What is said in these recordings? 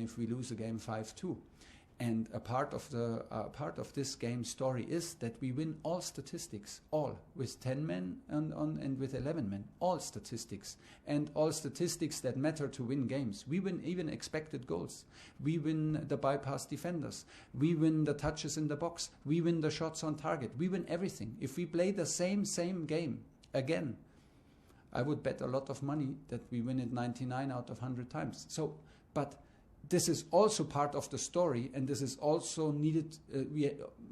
if we lose a game 5-2. And a part of this game story is that we win all statistics, all, with 10 men and with 11 men, all statistics, and all statistics that matter to win games. We win even expected goals. We win the bypass defenders. We win the touches in the box. We win the shots on target. We win everything. If we play the same game again, I would bet a lot of money that we win it 99 out of 100 times. So, but this is also part of the story, and this is also needed.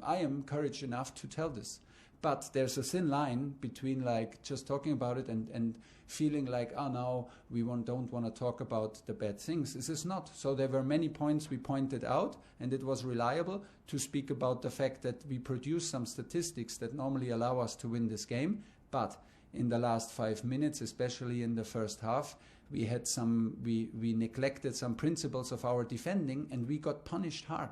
I am courage enough to tell this, but there's a thin line between like just talking about it and feeling like, oh, now we don't want to talk about the bad things. This is not. So there were many points we pointed out, and it was reliable to speak about the fact that we produce some statistics that normally allow us to win this game, but in the last 5 minutes, especially in the first half, we neglected some principles of our defending, and we got punished hard.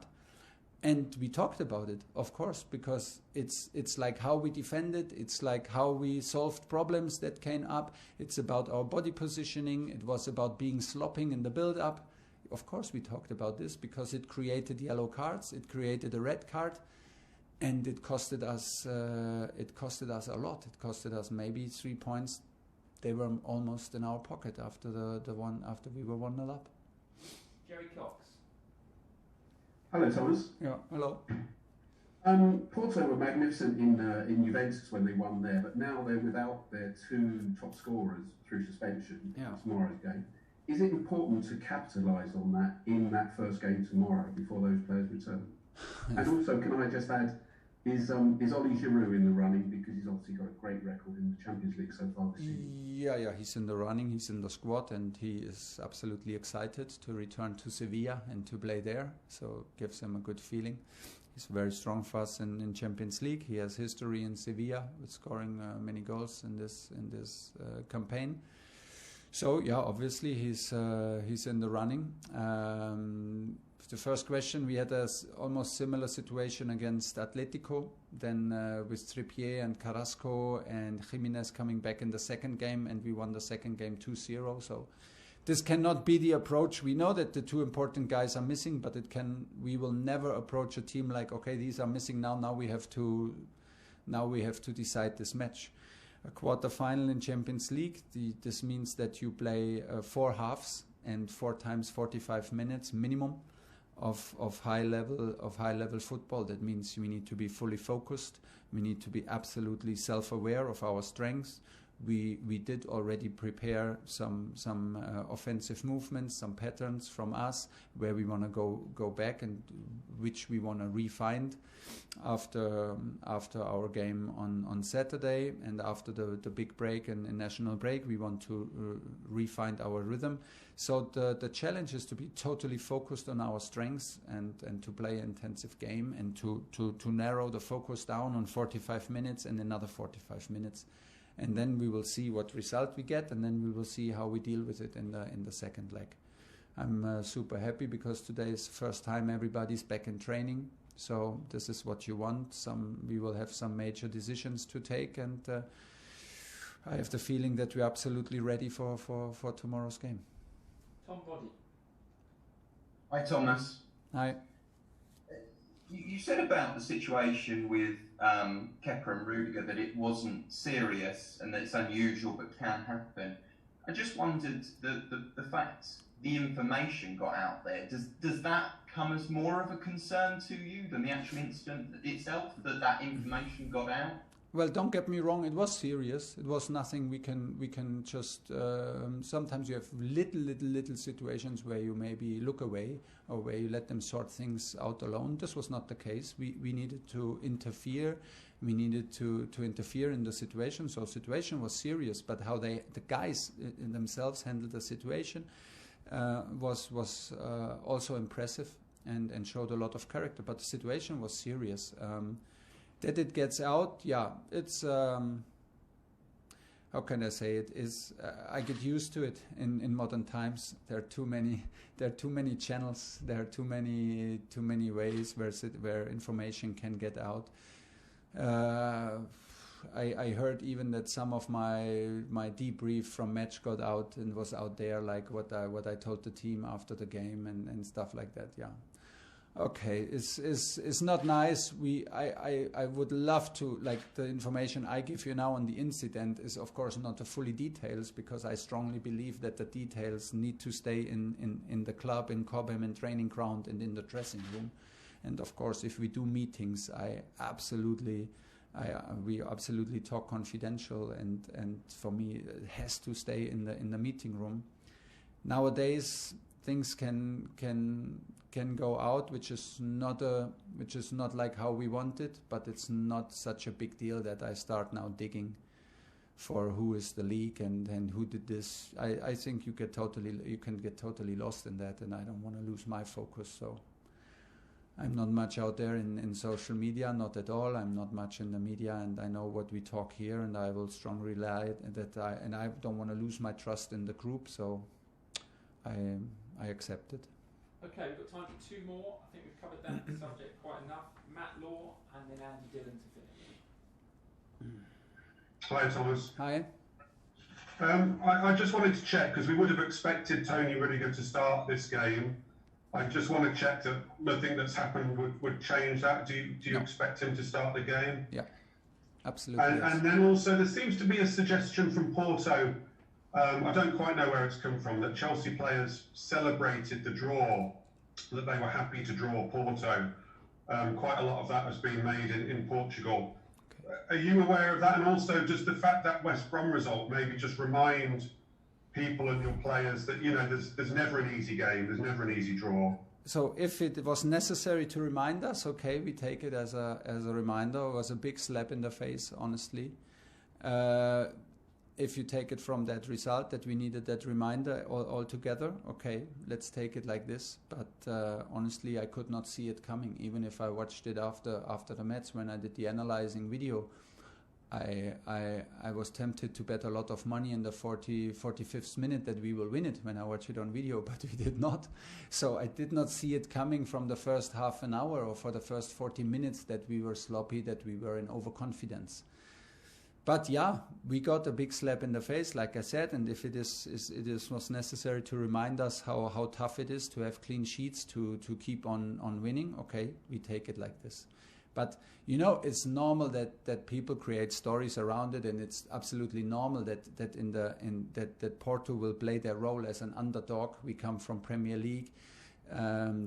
And we talked about it, of course, because it's like how we defended, it's like how we solved problems that came up, it's about our body positioning, it was about being slopping in the build-up. Of course we talked about this because it created yellow cards, it created a red card, and it costed us a lot. It costed us maybe 3 points. They were almost in our pocket after after we were 1-0 up. Jerry Cox. Hello, Thomas. Yeah, hello. Porto were magnificent in Juventus when they won there, but now they're without their 2 top scorers through suspension. Yeah. Tomorrow's game. Is it important to capitalise on that in that first game tomorrow before those players return? And also, can I just add, is Oli Giroud in the running, because he's obviously got a great record in the Champions League so far this season? Yeah, he's in the running, he's in the squad, and he is absolutely excited to return to Sevilla and to play there, so it gives him a good feeling. He's very strong for us in Champions League. He has history in Sevilla with scoring many goals in this campaign. So yeah, obviously he's in the running. The first question, we had a almost similar situation against Atletico, then with Trippier and Carrasco and Jimenez coming back in the second game, and we won the second game 2-0. So this cannot be the approach. We know that the 2 important guys are missing, but we will never approach a team like, okay, these are missing now. Now we have to decide this match. A quarter-final in Champions League. This means that you play 4 halves and 4 times 45 minutes minimum of high level football. That means we need to be fully focused. We need to be absolutely self-aware of our strengths. We did already prepare some offensive movements, some patterns from us where we want to go back and which we want to refine after our game on Saturday, and after the big break and national break we want to refine our rhythm. So the challenge is to be totally focused on our strengths and to play an intensive game and to narrow the focus down on 45 minutes and another 45 minutes. And then we will see what result we get, and then we will see how we deal with it in the second leg. I'm super happy because today is the first time everybody's back in training. So this is what you want. We will have some major decisions to take, and I have the feeling that we're absolutely ready for tomorrow's game. Tom Body. Hi, Thomas. Hi. You said about the situation with Kepa and Rudiger that it wasn't serious and that it's unusual but can happen. I just wondered, the fact the information got out there, does that come as more of a concern to you than the actual incident itself, that information got out? Well, don't get me wrong, it was serious. It was nothing we can just... sometimes you have little situations where you maybe look away or where you let them sort things out alone. This was not the case. We needed to interfere. We needed to interfere in the situation. So the situation was serious, but how the guys themselves handled the situation was also impressive and showed a lot of character. But the situation was serious. That it gets out, yeah, it's how can I say it? I get used to it in modern times. There are too many channels. There are too many ways where information can get out. I heard even that some of my debrief from match got out and was out there, like what I told the team after the game and stuff like that. Yeah. Okay, it's not nice. I would love to, like, the information I give you now on the incident is of course not the fully details, because I strongly believe that the details need to stay in the club, in Cobham, in training ground, and in the dressing room. And of course, if we do meetings, we absolutely talk confidential, and for me it has to stay in the meeting room. Nowadays, things can go out, which is not like how we want it, but it's not such a big deal that I start now digging for who is the leak and who did this. I think you can get totally lost in that, and I don't want to lose my focus. So I'm not much out there in social media, not at all. I'm not much in the media, and I know what we talk here, and I will strongly rely that I don't want to lose my trust in the group, so I accept it. Okay, we've got time for two more. I think we've covered that subject quite enough. Matt Law and then Andy Dillon to finish. Hi, Thomas. Hi. I just wanted to check, because we would have expected Tony Rudiger to start this game. I just want to check that nothing that's happened would change that. Do you expect him to start the game? Yeah, absolutely. And then also there seems to be a suggestion from Porto. I don't quite know where it's come from, that Chelsea players celebrated the draw, that they were happy to draw Porto. Quite a lot of that has been made in Portugal. Okay. Are you aware of that? And also just the fact that West Brom result, maybe just remind people and your players that, you know, there's never an easy game, there's never an easy draw. So if it was necessary to remind us, okay, we take it as a reminder. It was a big slap in the face, honestly. If you take it from that result, that we needed that reminder all together, okay, let's take it like this. But honestly, I could not see it coming. Even if I watched it after the match, when I did the analyzing video, I was tempted to bet a lot of money in the 45th minute that we will win it when I watch it on video, but we did not. So I did not see it coming from the first half an hour or for the first 40 minutes that we were sloppy, that we were in overconfidence. But yeah, we got a big slap in the face, like I said, and if it was necessary to remind us how tough it is to have clean sheets to keep on winning, okay, we take it like this. But you know, it's normal that people create stories around it, and it's absolutely normal that Porto will play their role as an underdog. We come from Premier League.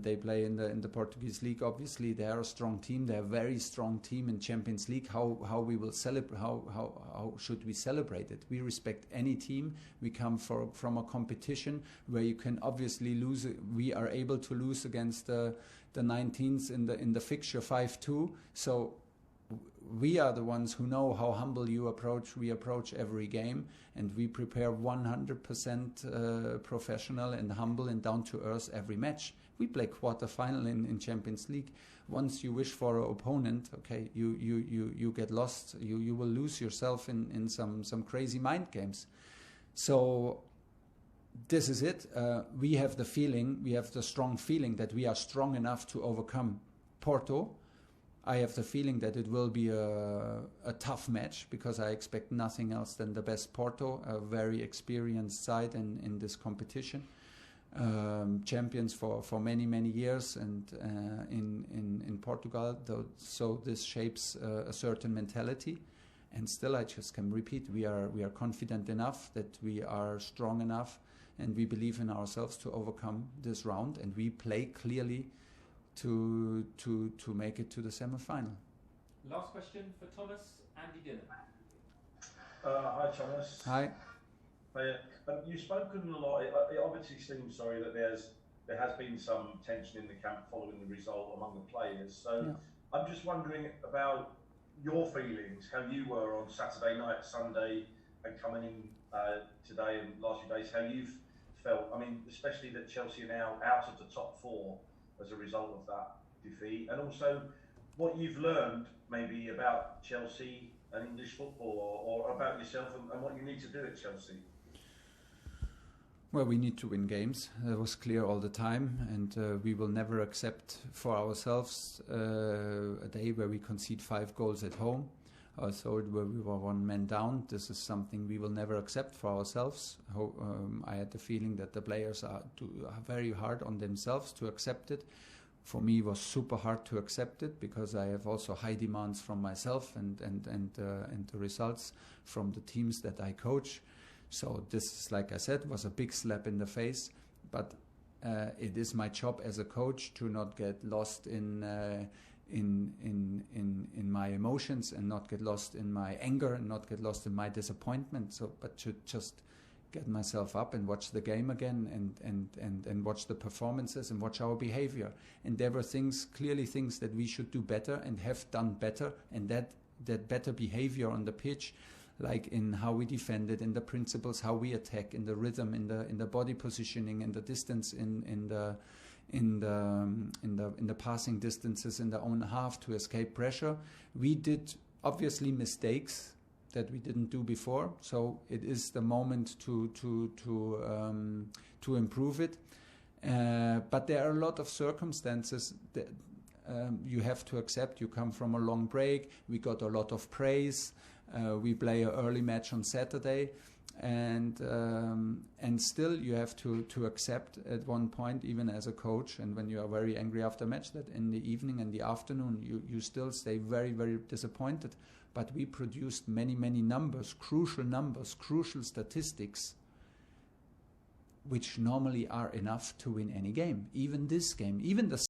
They play in the Portuguese league. Obviously, they are a strong team. They're a very strong team in Champions League. How we will celebrate? How should we celebrate it? We respect any team. We come from a competition where you can obviously lose. We are able to lose against the 19s in the fixture 5-2. So we are the ones who know how humble we approach every game, and we prepare 100% professional and humble and down to earth every match. We play quarterfinal in Champions League. Once you wish for an opponent, okay, you get lost. You will lose yourself in some crazy mind games. So this is it. We have the strong feeling that we are strong enough to overcome Porto. I have the feeling that it will be a tough match, because I expect nothing else than the best Porto, a very experienced side in this competition. Champions for many years, and in Portugal, so this shapes a certain mentality. And still, I just can repeat, we are confident enough that we are strong enough, and we believe in ourselves to overcome this round, and we play clearly to make it to the semi-final. Last question for Thomas, Andy Dillon. Hi, Thomas. Hi. You've spoken a lot. It obviously seems, that there has been some tension in the camp following the result among the players. So yeah. I'm just wondering about your feelings, how you were on Saturday night, Sunday, and coming in today and last few days, how you've felt. I mean, especially that Chelsea are now out of the top four as a result of that defeat, and also what you've learned maybe about Chelsea and English football, or about yourself and what you need to do at Chelsea. Well, we need to win games. That was clear all the time, and we will never accept for ourselves a day where we concede 5 goals at home. I thought where we were one man down. This is something we will never accept for ourselves. I had the feeling that the players are very hard on themselves to accept it. For me, it was super hard to accept it because I have also high demands from myself and the results from the teams that I coach. So this, like I said, was a big slap in the face. But it is my job as a coach to not get lost in my emotions and not get lost in my anger and not get lost in my disappointment. But to just get myself up and watch the game again and watch the performances and watch our behavior. And there were clearly things that we should do better and have done better, and that better behavior on the pitch, like in how we defended, in the principles, how we attack, in the rhythm, in the body positioning, in the distance, in the passing distances in the own half to escape pressure. We did obviously mistakes that we didn't do before, so it is the moment to improve it. But there are a lot of circumstances that you have to accept. You come from a long break. We got a lot of praise. We play an early match on Saturday, and still you have to accept at one point, even as a coach, and when you are very angry after match, that in the evening and the afternoon you still stay very, very disappointed. But we produced many numbers, crucial statistics, which normally are enough to win any game. Even this game, even the